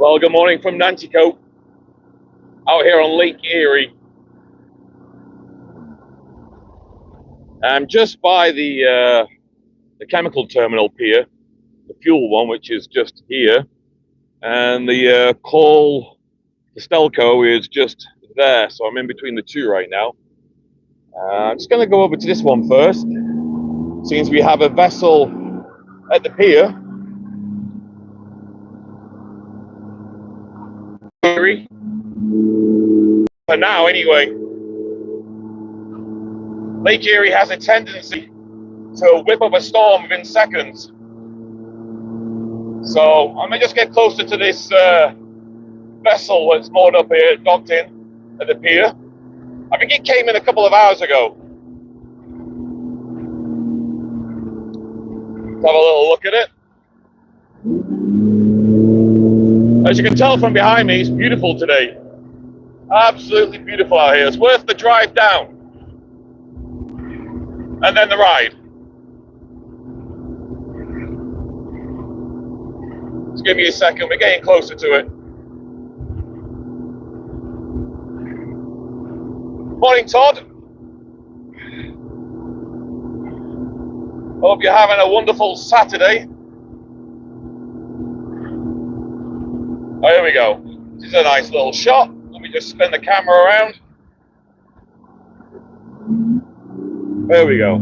Well, good morning from Nanticoke, out here on Lake Erie. I'm just by the chemical terminal pier, the fuel one, which is just here, and the coal, the Stelco, is just there. So I'm in between the two right now. I'm just going to go over to this one first. Seems we have a vessel at the pier. For now, anyway. Lake Erie has a tendency to whip up a storm within seconds. So I'm going to just get closer to this vessel that's moored up here, docked in at the pier. I think it came in a couple of hours ago. Let's have a little look at it. As you can tell from behind me, it's beautiful today. Absolutely beautiful out here. It's worth the drive down and then the ride. Just give me a second, we're getting closer to it. Morning, Todd. Hope you're having a wonderful Saturday. Oh, here we go. This is a nice little shot. Let me just spin the camera around. There we go.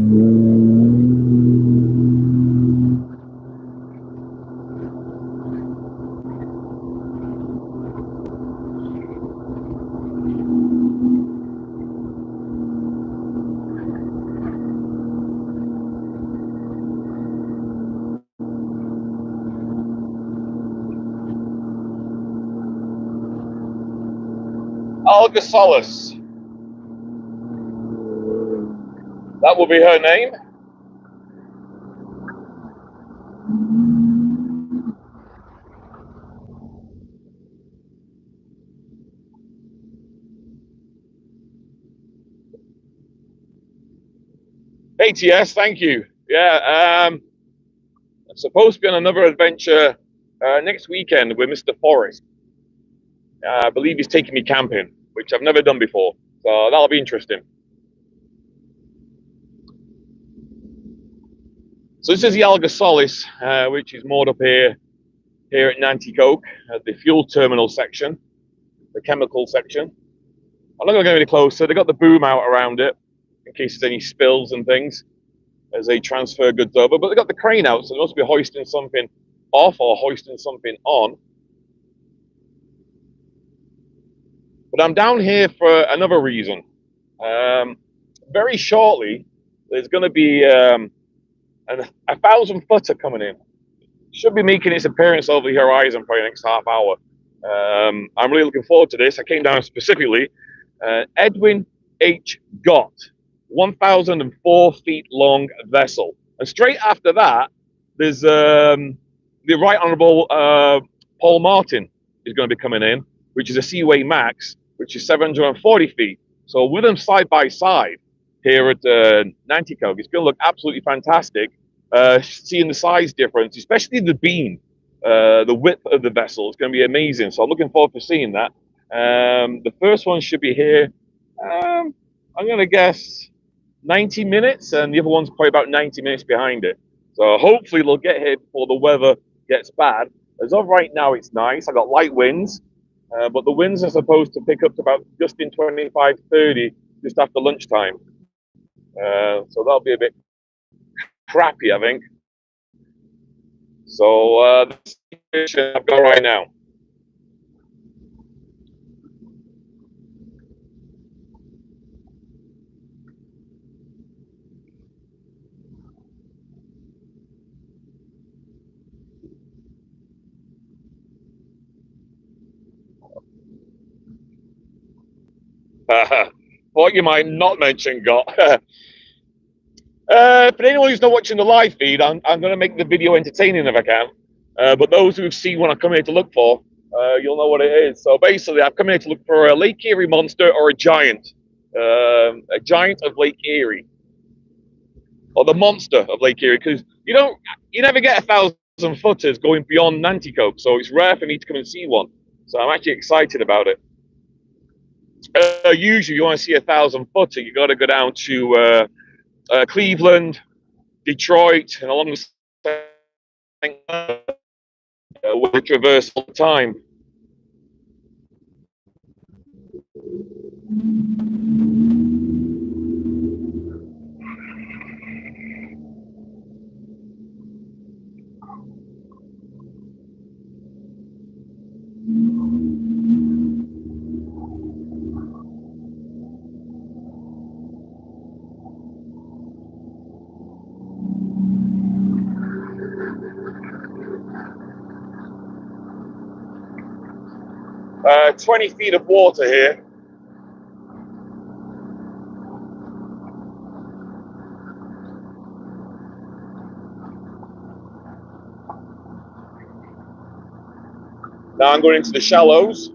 Algasalis. That will be her name. ATS, thank you. Yeah, I'm supposed to be on another adventure next weekend with Mr. Forrest. I believe he's taking me camping, which I've never done before. So that'll be interesting. So this is the Algasalis, which is moored up here at Nanticoke, at the fuel terminal section, the chemical section. I'm not going to go any closer. They've got the boom out around it in case there's any spills and things as they transfer goods over. But they've got the crane out, so they must be hoisting something off or hoisting something on. But I'm down here for another reason. Very shortly, there's going to be a 1,000-footer coming in. Should be making its appearance over the horizon for the next half hour. I'm really looking forward to this. I came down specifically. Edwin H. Gott, 1,004 feet long vessel. And straight after that, there's the Right Honourable Paul Martin is going to be coming in, which is a Seaway Max, which is 740 feet. So with them side by side here at Nanticoke, it's going to look absolutely fantastic. Seeing the size difference, especially the beam, the width of the vessel, is going to be amazing. So I'm looking forward to seeing that. The first one should be here, I'm going to guess 90 minutes, and the other one's probably about 90 minutes behind it. So hopefully they'll get here before the weather gets bad. As of right now, it's nice. I got light winds, but the winds are supposed to pick up to about just in 25, 30, just after lunchtime. So that'll be a bit crappy, I think. So that's the situation I've got right now. Thought you might not mention Gott. For anyone who's not watching the live feed, I'm going to make the video entertaining if I can. But those who've seen what I come here to look for, you'll know what it is. So basically, I've come here to look for a Lake Erie monster or a giant of Lake Erie, or the monster of Lake Erie, because you never get 1,000 footers going beyond Nanticoke, so it's rare for me to come and see one. So I'm actually excited about it. Usually, you want to see a 1,000-footer, you got to go down to Cleveland, Detroit, and along the where they traverse all the time. Uh, 20 feet of water here. Now I'm going into the shallows.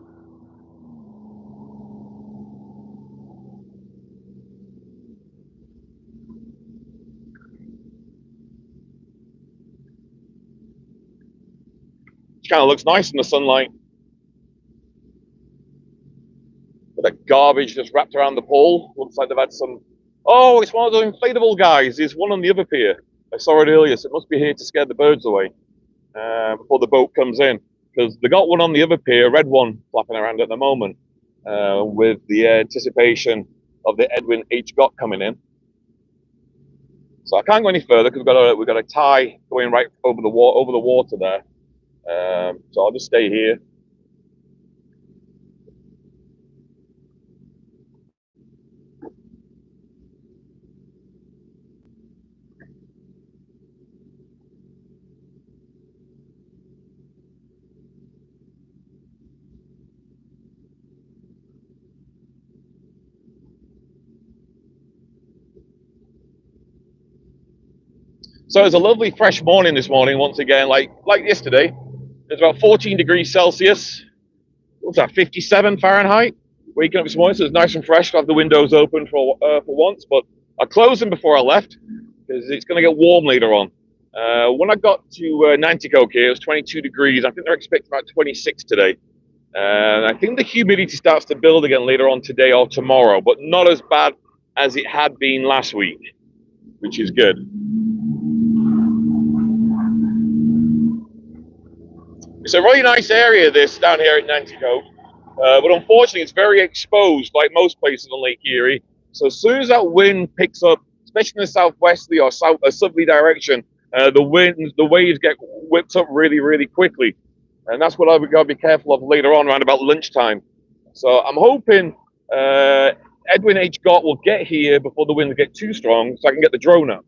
Which kind of looks nice in the sunlight. With that garbage just wrapped around the pole. Looks like they've had some... Oh, it's one of those inflatable guys. There's one on the other pier. I saw it earlier, so it must be here to scare the birds away before the boat comes in. Because they got one on the other pier, a red one, flapping around at the moment, with the anticipation of the Edwin H. Gott coming in. So I can't go any further because we've got a tie going right over the water there. So I'll just stay here. So it's a lovely fresh morning this morning once again, like yesterday. It's about 14 degrees Celsius. What's that, 57 Fahrenheit? Waking up this morning, so it's nice and fresh. To have the windows open for once, but I closed them before I left because it's going to get warm later on. When I got to Nanticoke here, it was 22 degrees. I think they're expecting about 26 today. And I think the humidity starts to build again later on today or tomorrow, but not as bad as it had been last week, which is good. It's a really nice area, this, down here at Nanticoke. But unfortunately, it's very exposed, like most places on Lake Erie. So as soon as that wind picks up, especially in the southwesterly or southerly direction, the waves get whipped up really, really quickly. And that's what I've got to be careful of later on, around about lunchtime. So I'm hoping Edwin H. Gott will get here before the winds get too strong, so I can get the drone up.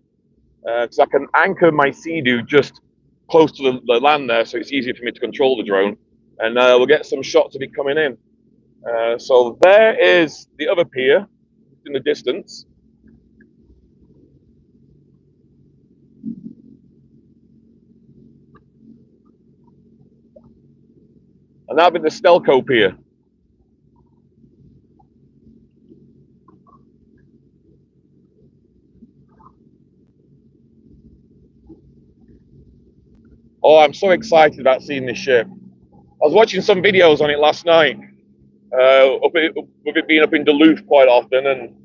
Because I can anchor my Sea-Doo just close to the land there, so it's easier for me to control the drone. And we'll get some shots of it coming in. So there is the other pier in the distance. And that'll be the Stelco pier. Oh, I'm so excited about seeing this ship. I was watching some videos on it last night, with it being up in Duluth quite often, and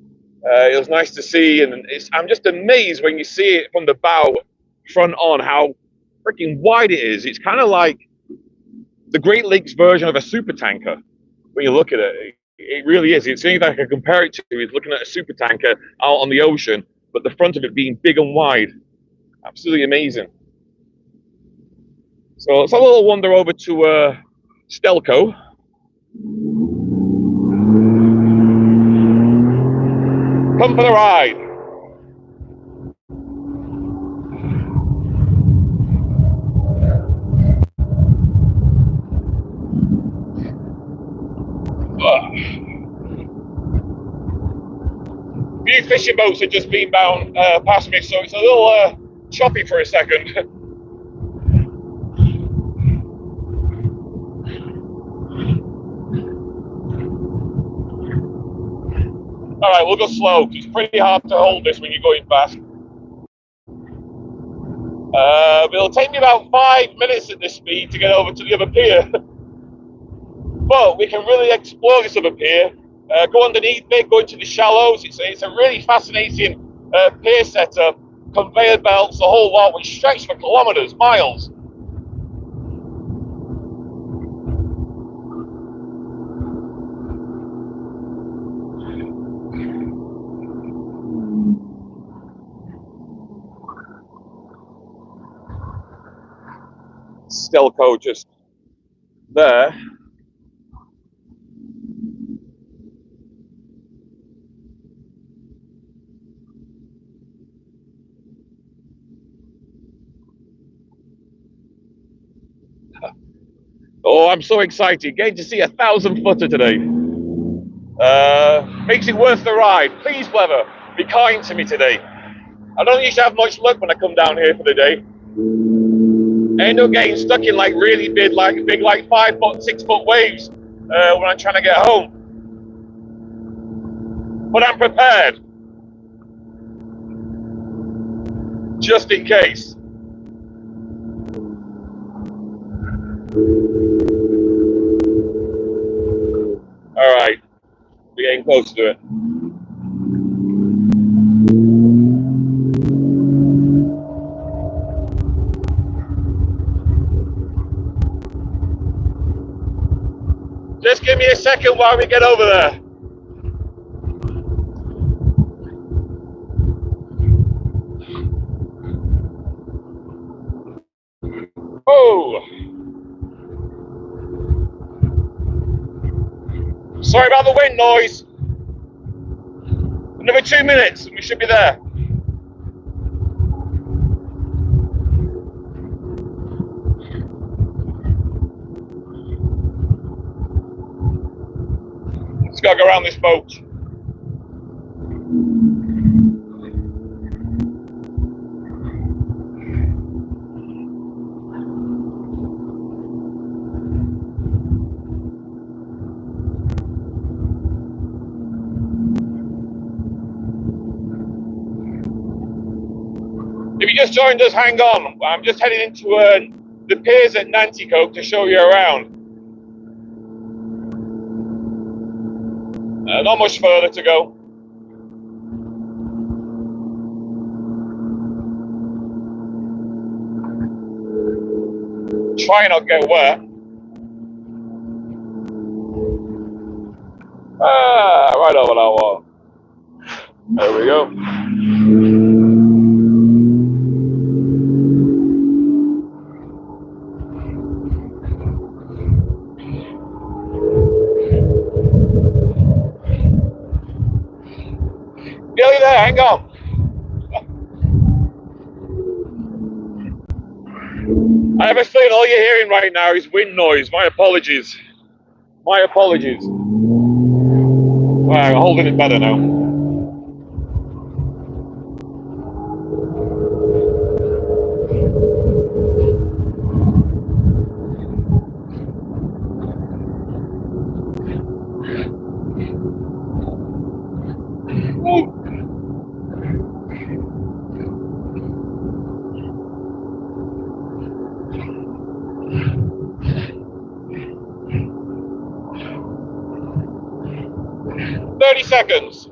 it was nice to see. And I'm just amazed when you see it from the bow front on how freaking wide it is. It's kind of like the Great Lakes version of a super tanker when you look at it. It really is. It's anything I can compare it to is looking at a super tanker out on the ocean, but the front of it being big and wide. Absolutely amazing. So let's have a little wander over to Stelco. Come for the ride. A few fishing boats have just been bound past me, so it's a little choppy for a second. All right, we'll go slow. It's pretty hard to hold this when you're going fast. It'll take me about 5 minutes at this speed to get over to the other pier, but we can really explore this other pier, go underneath it, go into the shallows. It's a really fascinating pier setup, conveyor belts, the whole lot, which stretch for kilometers, miles. Stelco just there. Oh, I'm so excited. Getting to see a 1,000-footer today. Makes it worth the ride. Please, weather, be kind to me today. I don't usually have much luck when I come down here for the day. I end up getting stuck in like really big, like 5-foot, 6-foot waves when I'm trying to get home. But I'm prepared, just in case. All right, we're getting close to it. Just give me a second while we get over there. Oh, sorry about the wind noise. Another 2 minutes and we should be there. Let's go around this boat. If you just joined us, hang on. I'm just heading into the piers at Nanticoke to show you around. Not much further to go. Try not to get wet. Right over that wall. There we go. Nearly there, hang on. I have a feeling all you're hearing right now is wind noise. My apologies. My apologies. Right, I'm holding it better now. Ooh. 30 seconds.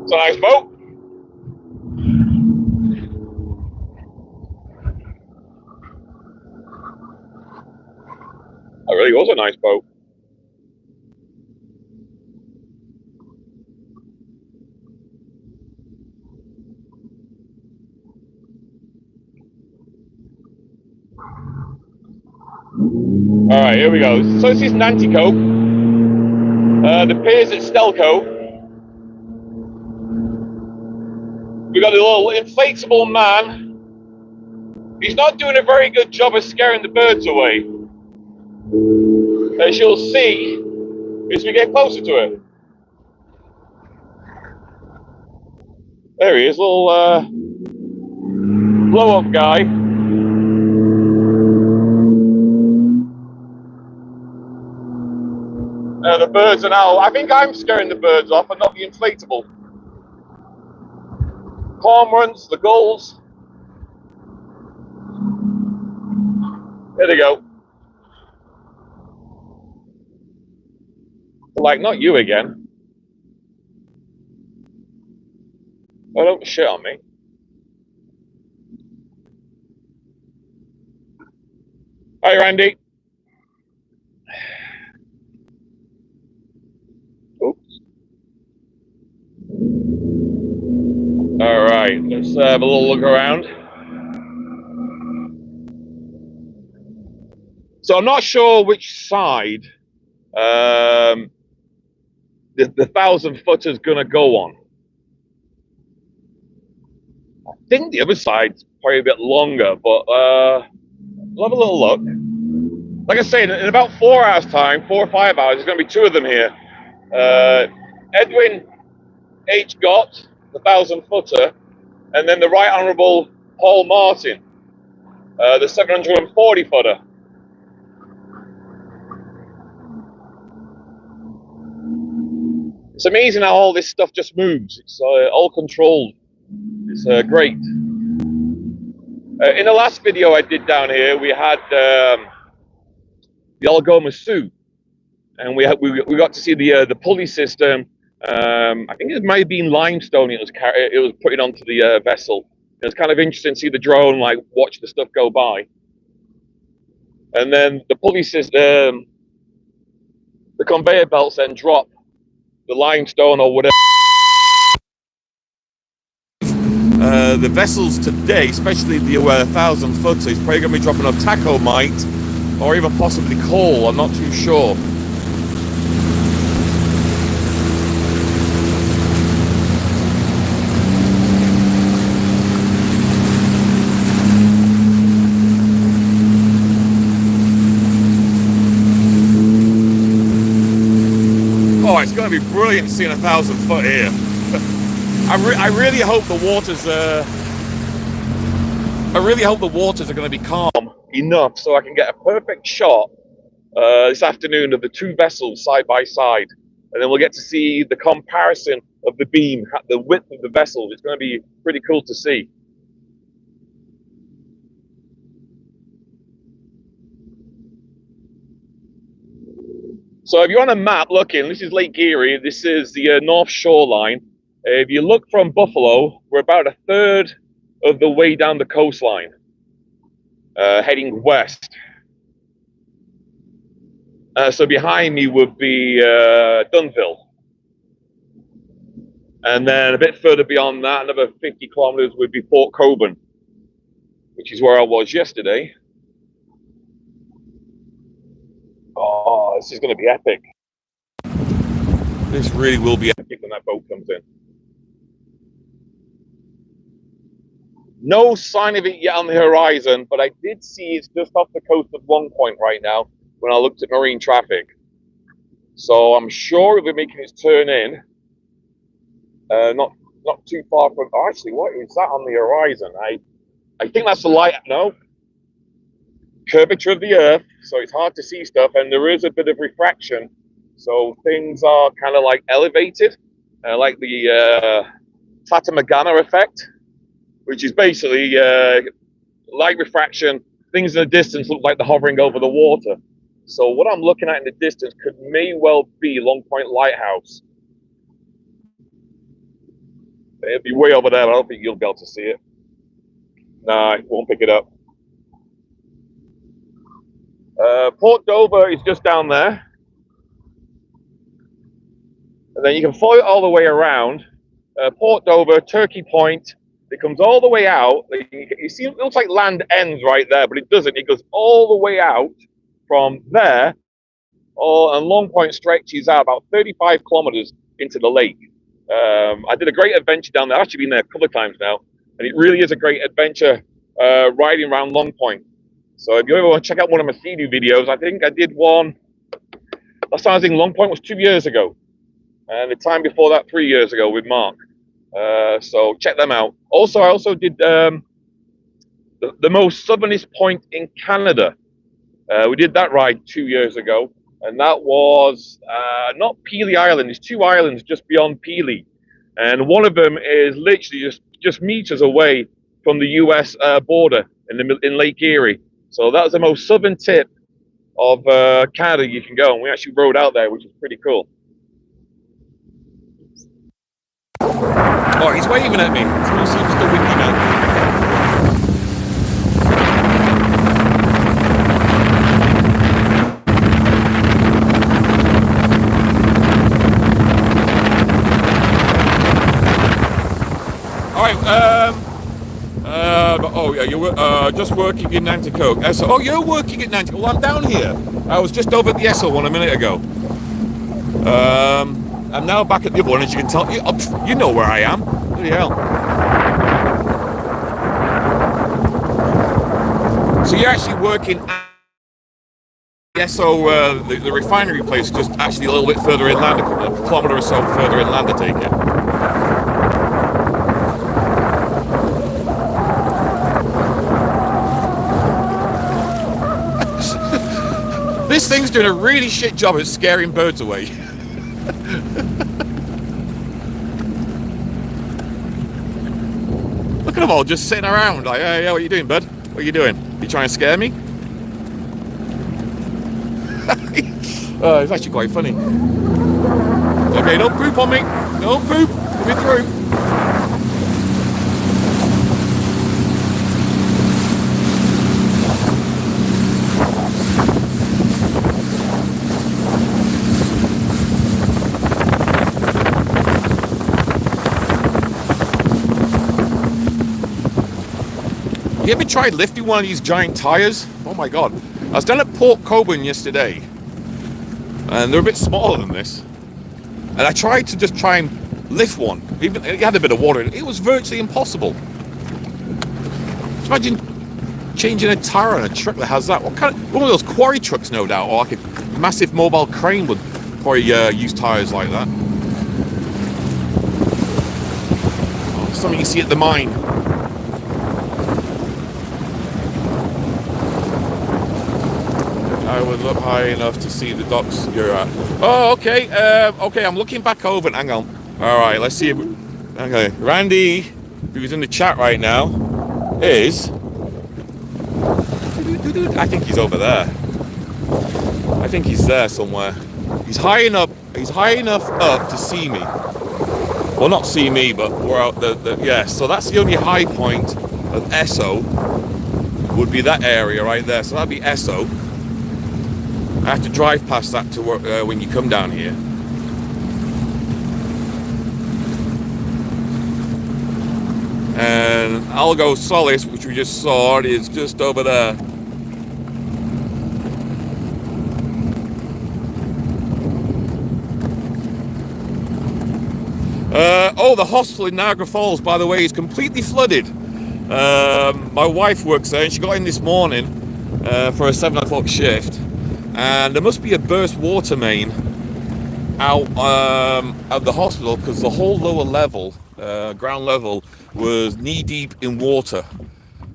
It's a nice boat. That really was a nice boat. All right, here we go. So this is Nanticoke. The piers at Stelco. We got a little inflatable man. He's not doing a very good job of scaring the birds away, as you'll see as we get closer to it. There he is, little blow-up guy. The birds are now, I think I'm scaring the birds off and not the inflatable. Cormorants, the gulls. There they go. Like, not you again. Oh, don't shit on me. Hi, Randy. Oops. All right, let's have a little look around. So I'm not sure which side the 1,000 footer is going to go on. I think the other side's probably a bit longer, but we'll have a little look. Like I say, in about 4 hours' time, 4 or 5 hours, there's going to be 2 of them here. Edwin H. Gott, the 1,000 footer, and then the Right Honourable Paul Martin, the 740 footer. It's amazing how all this stuff just moves. It's all controlled. It's great. In the last video I did down here, we had the Algoma Sioux, and we got to see the pulley system. I think it might have been limestone. It was putting onto the vessel. It was kind of interesting to see the drone watch the stuff go by, and then the pulley system, the conveyor belts then drop the limestone or whatever. The vessels today, especially the 1,000 footer, is probably going to be dropping off tacomite or even possibly coal. I'm not too sure. Oh, it's going to be brilliant seeing 1,000 foot here. I really hope the waters are going to be calm enough so I can get a perfect shot this afternoon of the 2 vessels side by side, and then we'll get to see the comparison of the beam, the width of the vessels. It's going to be pretty cool to see. So if you're on a map looking, this is Lake Erie. This is the north shoreline. If you look from Buffalo, we're about 1/3 of the way down the coastline, heading west. So behind me would be Dunville. And then a bit further beyond that, another 50 kilometers would be Port Coburn, which is where I was yesterday. Oh, this is going to be epic. This really will be epic when that boat comes in. No sign of it yet on the horizon, but I did see it's just off the coast of Long Point right now when I looked at marine traffic. So I'm sure it'll be making its turn in. Not too far from. Oh, actually, what is that on the horizon? I think that's the light. No, curvature of the Earth, so it's hard to see stuff, and there is a bit of refraction, so things are kind of like elevated, like the Fata Morgana effect, which is basically light refraction. Things in the distance look like they're hovering over the water. So what I'm looking at in the distance may well be Long Point Lighthouse. It'll be way over there, but I don't think you'll be able to see it. Nah, it won't pick it up. Port Dover is just down there. And then you can follow it all the way around. Port Dover, Turkey Point. It comes all the way out. You see, it looks like land ends right there, but it doesn't. It goes all the way out from there. And Long Point stretches out about 35 kilometers into the lake. I did a great adventure down there. I've actually been there a couple of times now. And it really is a great adventure riding around Long Point. So if you ever want to check out one of my Sea-Doo videos, I think I did one. Last time I was in Long Point was 2 years ago. And the time before that, 3 years ago with Mark. So check them out. Also, I also did the most southernest point in Canada. We did that ride 2 years ago. and that was not Peely Island. There's two islands just beyond Peely, and one of them is literally just meters away from the U.S. Border in Lake Erie. So that was the most southern tip of Canada you can go, and we actually rode out there, which is pretty cool. Oh, he's waving at me. It's just a windy night. All right. Oh yeah, you're just working in Nanticoke. So, oh, you're working at Nanticoke. Well, I'm down here. I was just over at the Esso one a minute ago. I'm now back at the other one, as you can tell. You know where I am. Bloody hell. So you're actually working at the Esso, the refinery place, just actually a little bit further inland, a kilometre or so further inland, I take it. This thing's doing a really shit job at scaring birds away. Look at them all just sitting around like, hey, what are you doing, bud? What are you doing? You trying to scare me? Oh, it's actually quite funny. Okay, don't poop on me. Don't poop. Coming through. You ever tried lifting one of these giant tires? Oh my god. I was down at Port Coburn yesterday, and they're a bit smaller than this. And I tried to just try and lift one. Even it had a bit of water in it. It was virtually impossible. Just imagine changing a tire on a truck that has that. What kind of, one of those quarry trucks, no doubt, or like a massive mobile crane would probably use tires like that. Oh, something you see at the mine. I was up high enough to see the docks you're at. Oh, okay. Okay, I'm looking back over. Hang on. All right, let's see. Okay, Randy, who's in the chat right now, is. I think he's over there. I think he's there somewhere. He's high enough. He's high enough up to see me. Well, not see me, but we're out the yeah. So that's the only high point of Esso. Would be that area right there. So that'd be Esso. I have to drive past that to work when you come down here. And Algo Solis, which we just saw, is just over there. Oh, the hospital in Niagara Falls, by the way, is completely flooded. My wife works there, and she got in this morning for a 7 o'clock shift. And there must be a burst water main out at the hospital, because the whole lower level, ground level, was knee deep in water.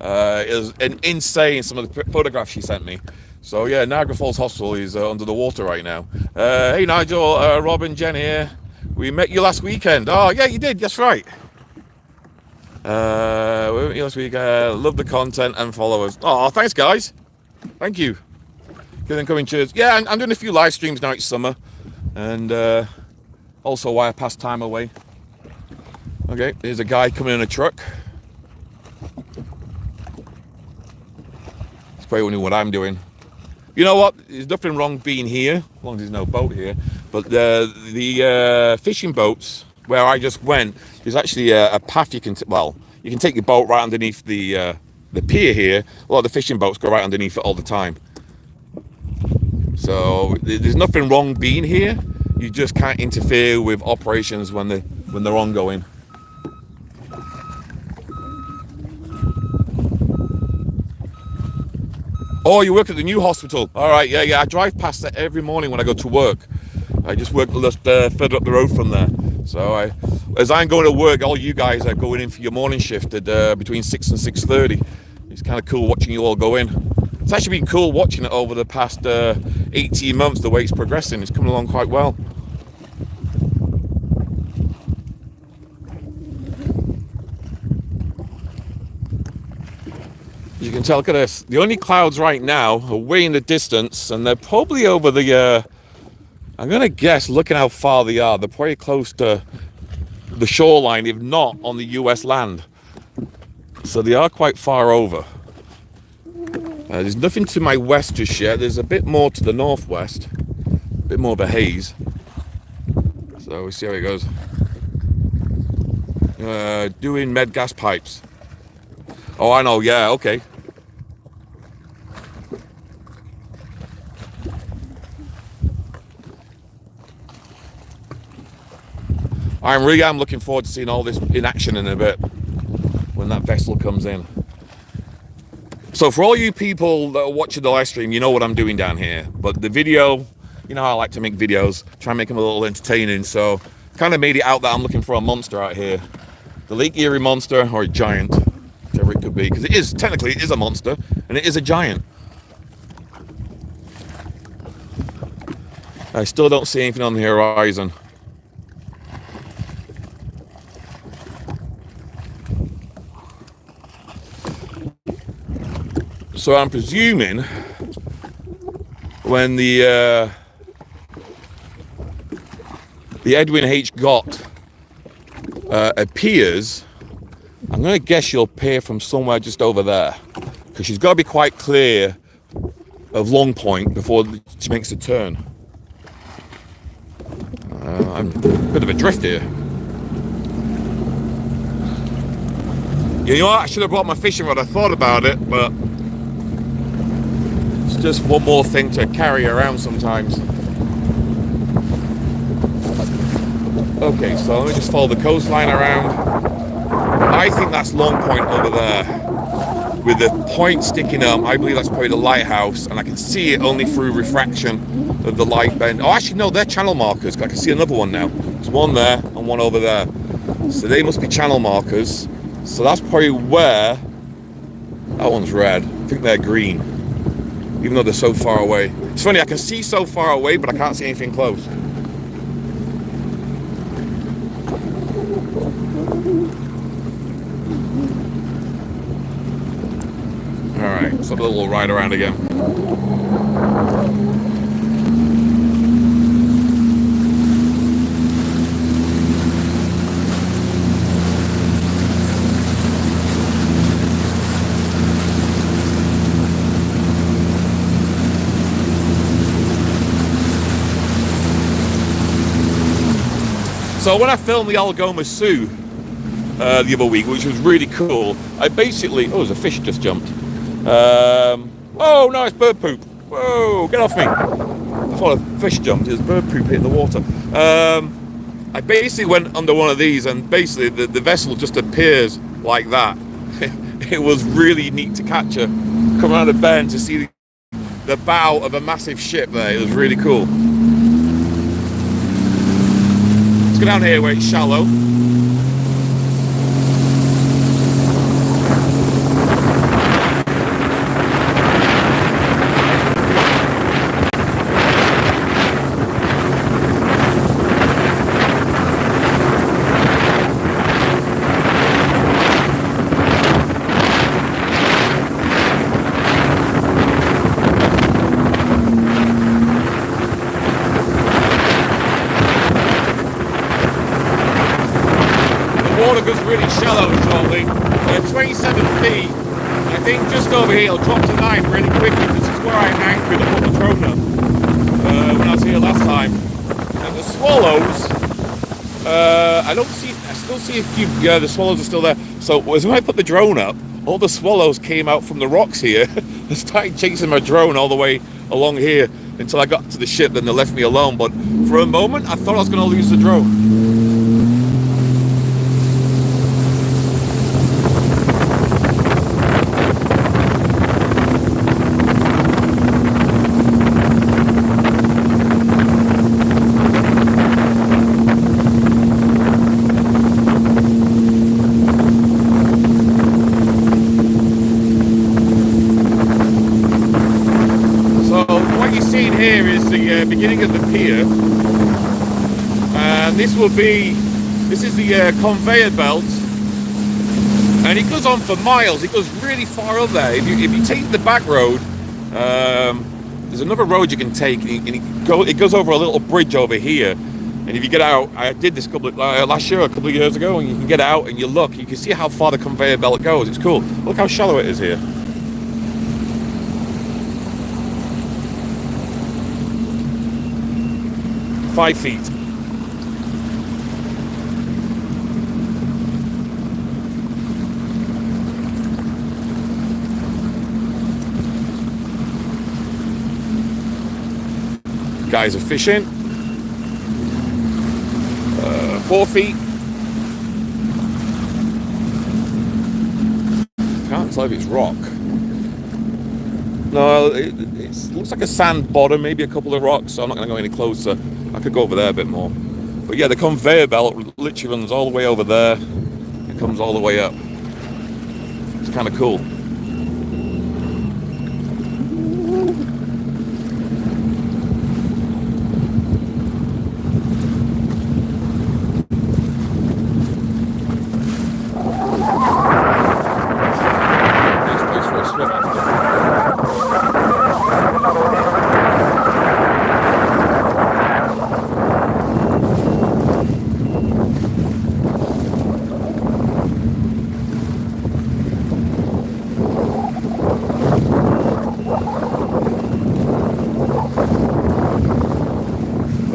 It was insane, some of the photographs she sent me. So yeah, Niagara Falls Hospital is under the water right now. Hey Nigel, Robin, Jen here. We met you last weekend. Oh yeah, you did, that's right. We met you last week. Love the content and followers. Oh, thanks guys. Thank you. Good and coming, cheers. Yeah, I'm doing a few live streams now, it's summer. And also while I pass time away. Okay, here's a guy coming in a truck. He's probably wondering what I'm doing. You know what? There's nothing wrong being here, as long as there's no boat here. But the fishing boats, where I just went, there's actually a path you can, you can take your boat right underneath the pier here. A lot of the fishing boats go right underneath it all the time. So there's nothing wrong being here. You just can't interfere with operations when they're ongoing. Oh, you work at the new hospital. All right, yeah. I drive past that every morning when I go to work. I just work just further up the road from there. So as I'm going to work, all you guys are going in for your morning shift at between 6 and 6:30. It's kind of cool watching you all go in. It's actually been cool watching it over the past 18 months, the way it's progressing, it's coming along quite well. You can tell, look at this. The only clouds right now are way in the distance, and they're probably over the, I'm going to guess, looking how far they are, they're probably close to the shoreline, if not on the US land. So they are quite far over. There's nothing to my west just yet. There's a bit more to the northwest, a bit more of a haze. So we'll see how it goes. Doing med gas pipes. Oh, I know, yeah, okay. I really am looking forward to seeing all this in action in a bit, when that vessel comes in. So for all you people that are watching the live stream, you know what I'm doing down here. But the video, you know how I like to make videos, try and make them a little entertaining. So kind of made it out that I'm looking for a monster out here. The Lake Erie monster, or a giant, whichever it could be. Because it is, technically it is a monster, and it is a giant. I still don't see anything on the horizon. So I'm presuming when the Edwin H. Gott appears, I'm going to guess she'll appear from somewhere just over there, because she's got to be quite clear of Long Point before she makes a turn. I'm a bit of a drift here. You know what? I should have brought my fishing rod. I thought about it, but it's just one more thing to carry around sometimes. Okay, so let me just follow the coastline around. I think that's Long Point over there, with the point sticking up. I believe that's probably the lighthouse, and I can see it only through refraction of the light bend. Oh, actually, no, they're channel markers. I can see another one now. There's one there and one over there. So they must be channel markers. So that's probably where... That one's red. I think they're green, even though they're so far away. It's funny, I can see so far away, but I can't see anything close. Alright, let's have a little ride around again. So when I filmed the Algoma Sioux the other week, which was really cool, I basically... Oh, there's a fish just jumped. Oh, no, it's bird poop. Whoa, get off me. I thought a fish jumped. It was bird poop hitting the water. I basically went under one of these, and basically the vessel just appears like that. It was really neat to catch her. Come around a bend to see the bow of a massive ship there. It was really cool. Let's go down here where it's shallow. Goes really shallow shortly. 27 feet. I think just over here it'll drop to 9 really quickly. This is where I anchored and put the drone up when I was here last time. And the swallows, I still see a few. Yeah, the swallows are still there. So as when I put the drone up, all the swallows came out from the rocks here. They started chasing my drone all the way along here until I got to the ship. Then they left me alone. But for a moment, I thought I was going to lose the drone. Here beginning of the pier, and this is the conveyor belt, and it goes on for miles. It goes really far up there. If you take the back road, there's another road you can take, and it goes over a little bridge over here. And if you get out, I did this last year, a couple of years ago, and you can get out and you can see how far the conveyor belt goes. It's cool. Look how shallow it is here. Five feet. Guys are fishing. 4 feet. Can't tell if it's rock. No, it looks like a sand bottom, maybe a couple of rocks, so I'm not going to go any closer. I could go over there a bit more. But yeah, the conveyor belt literally runs all the way over there. It comes all the way up. It's kind of cool.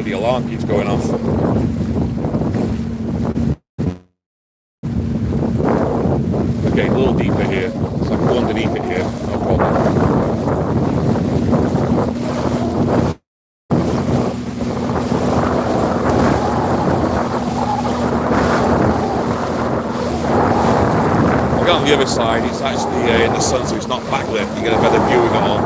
The alarm keeps going off. Okay, a little deeper here. So I can go underneath it here, no problem. I got on the other side, it's actually in the sun, so it's not backlit. You get a better view of it all.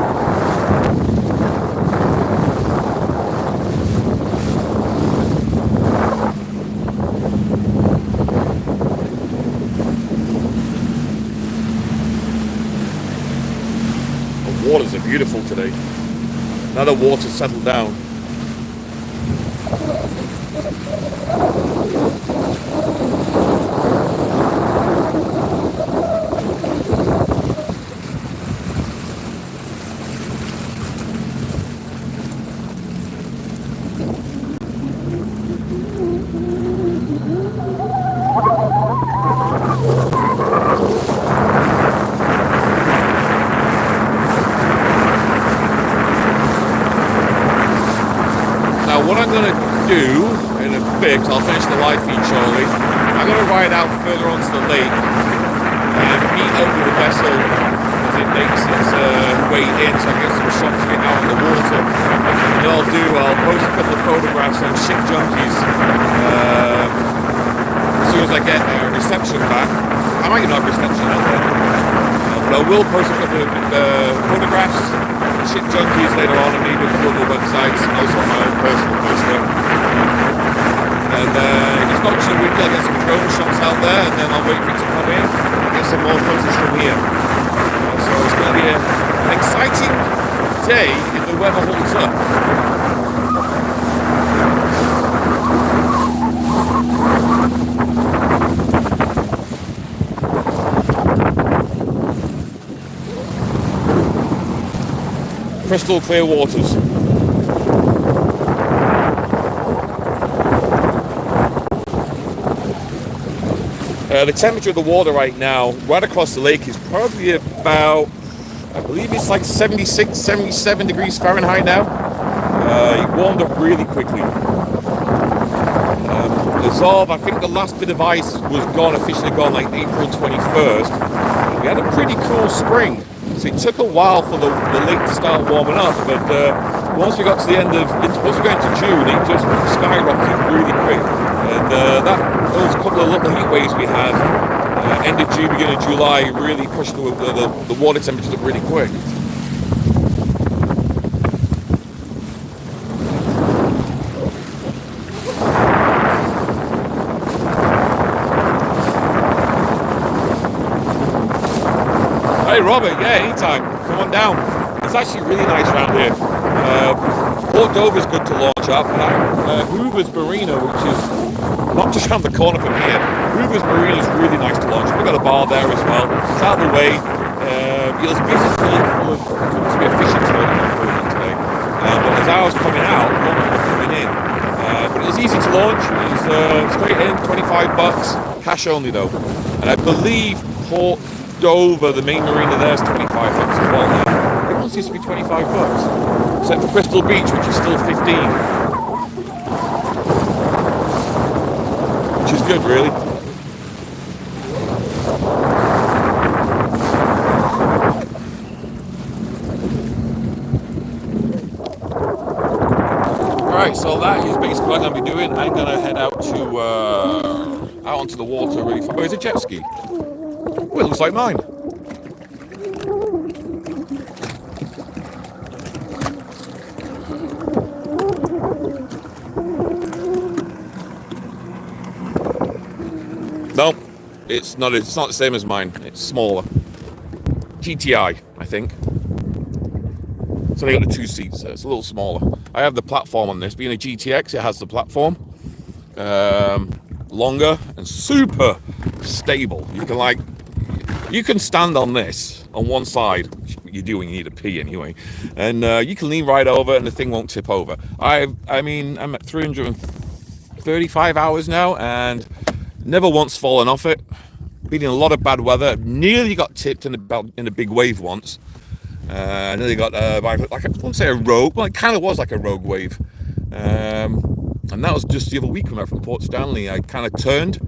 Waters are beautiful today. Now the water's settled down. What I'm going to do in a bit, I'll finish the live feed shortly, I'm going to ride out further onto the lake and meet up with the vessel as it makes its way in, so I get some shots of it out in the water. And what I'll post a couple of photographs on Ship Junkies as soon as I get reception back. I might not have reception out there, but I will post a couple of photographs. Ship Junkies later on, and maybe a couple of websites, and also on my own personal Facebook. And if it's not too windy, I'll get some drone shots out there, and then I'll wait for it to come in and get some more footage from here. So it's going to be an exciting day if the weather holds up. Crystal clear waters. The temperature of the water right now, right across the lake, is probably about, I believe it's like 76, 77 degrees Fahrenheit now. It warmed up really quickly. Dissolve, I think the last bit of ice was officially gone like April 21st. We had a pretty cool spring. So it took a while for the lake to start warming up, but once we got to the end once we got into June, it just skyrocketed really quick. And those couple of little heat waves we had, end of June, beginning of July, really pushed the water temperatures up really quick. Hey Robert, yeah, anytime. Come on down. It's actually really nice around here. Port Dover is good to launch up, and Hoover's Marina, which is not just around the corner from here. Hoover's Marina is really nice to launch. We've got a bar there as well. It's out of the way. It was busy to be a fishing tournament today. But as I was coming out, a lot of people coming in. But it was easy to launch. It was straight in, $25, cash only though. And I believe Port Dover, the main marina there, is $25 as well now. Everyone seems to be $25. Except for Crystal Beach, which is still 15. Which is good, really. Alright, so that is basically what I'm going to be doing. I'm going to head out to out onto the water really far. Oh, it's a jet ski. Oh, it looks like mine. No, it's not the same as mine. It's smaller. GTI, I think. It's only got the 2 seats, so it's a little smaller. I have the platform on this. Being a GTX, it has the platform. Longer and super stable. You can stand on this on one side. You do when you need a pee anyway. And you can lean right over and the thing won't tip over. I mean, I'm at 335 hours now and never once fallen off it. Been in a lot of bad weather. Nearly got tipped in a big wave once. Nearly got by, like, I wouldn't say a rogue, but it kind of was like a rogue wave. And that was just the other week coming out from Port Stanley. I kind of turned.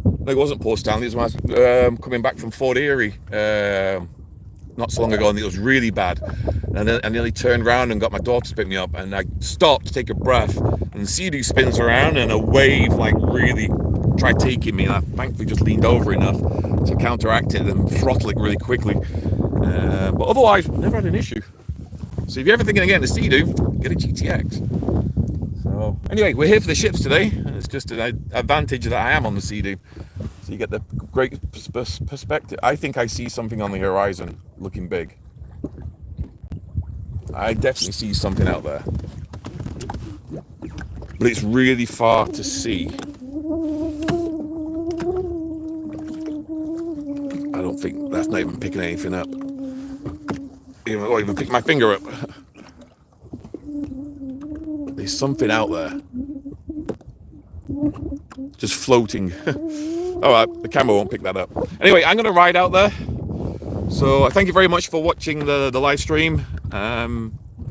No, it wasn't Port Stanley. It was when I was coming back from Fort Erie not so long ago, and it was really bad. And then I nearly turned around and got my daughter to pick me up, and I stopped to take a breath, and the Sea-Doo spins around, and a wave like really tried taking me, and I thankfully just leaned over enough to counteract it and throttle it really quickly. But otherwise, never had an issue. So if you're ever thinking of getting a Sea-Doo, get a GTX. So anyway, we're here for the ships today, and it's just an advantage that I am on the Sea-Doo. So you get the great perspective. I think I see something on the horizon looking big. I definitely see something out there. But it's really far to see. I don't think that's not even picking anything up. Even pick my finger up. There's something out there. Just floating. Alright, the camera won't pick that up. Anyway, I'm going to ride out there. So thank you very much for watching the live stream.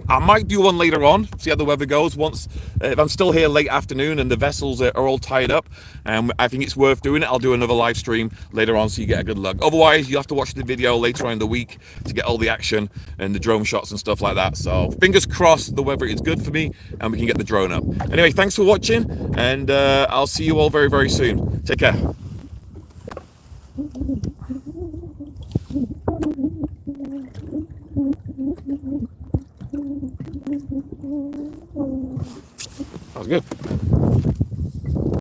I might do one later on, see how the weather goes. Once, if I'm still here late afternoon and the vessels are all tied up, and I think it's worth doing it, I'll do another live stream later on so you get a good look. Otherwise, you have to watch the video later on in the week to get all the action and the drone shots and stuff like that. So fingers crossed the weather is good for me and we can get the drone up. Anyway, thanks for watching, and I'll see you all very, very soon. Take care. That was good.